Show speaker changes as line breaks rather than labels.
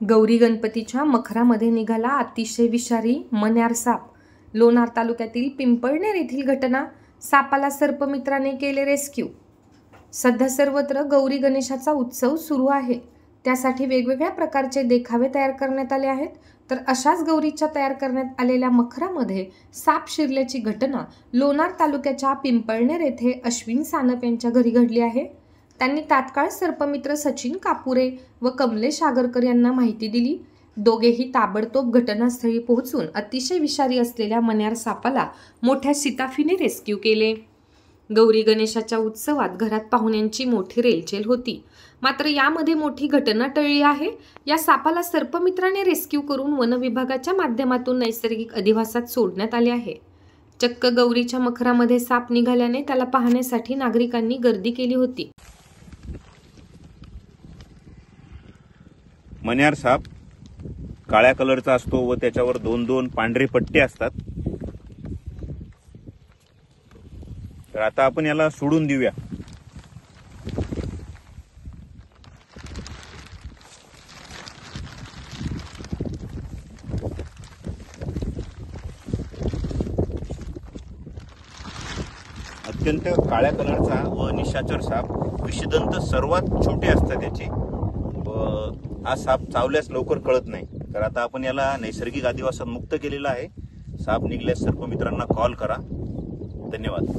गौरी गणपतीच्या मखरामध्ये निघाला अतिशय विषारी मण्यार साप। लोणार तालुक्यातील पिंपळनेर येथील घटना। सापाला सर्पमित्राने केले रेस्क्यू। सध्या सर्वत्र गौरी गणेशाचा उत्सव सुरू आहे। त्यासाठी वेगवेगळ्या प्रकारचे देखावे तयार करण्यात आले आहेत। तर अशाच गौरीच्या तयार करण्यात आलेल्या मखरामध्ये साप शिरल्याची घटना लोणार तालुक्याच्या पिंपळनेर येथे अश्विन सानप यांच्या घरी घडली आहे। त्यांनी तात्काळ सर्पमित्र सचिन कापुरे व कमलेश आगरकर यांना माहिती दिली। दोघेही ताबडतोब घटनास्थळी पोहोचून अतिशय विषारी असलेल्या मण्यार सापाला मोठ्या शिताफीने रेस्क्यू केले। गौरी गणेशाच्या उत्सवात घरात पाहुण्यांची मोठी रेलचेल होती, मात्र यामध्ये मोठी घटना टळली आहे। या सापाला सर्पमित्राने रेस्क्यू करून वन विभागाच्या माध्यमातून नैसर्गिक अधिवासात सोडण्यात आले आहे। चक्क गौरीच्या मखरामध्ये साप निघाल्याने त्याला पाहण्यासाठी नागरिकांनी गर्दी केली होती।
मण्यार साप काळ्या कलरचा असतो व त्याच्यावर दोन दोन पांढरे पट्टे असतात। तर आता आपण याला सोडून देऊया। अत्यंत काळ्या कलरचा व निशाचर साप, विषदंत सर्वात छोटे असतात त्याचे व हा साप चावल्यास लवकर कळत नाही। तर आता आपण याला नैसर्गिक अधिवासात मुक्त केलेला आहे। साप निघल्यास सर्पमित्रांना कॉल करा। धन्यवाद।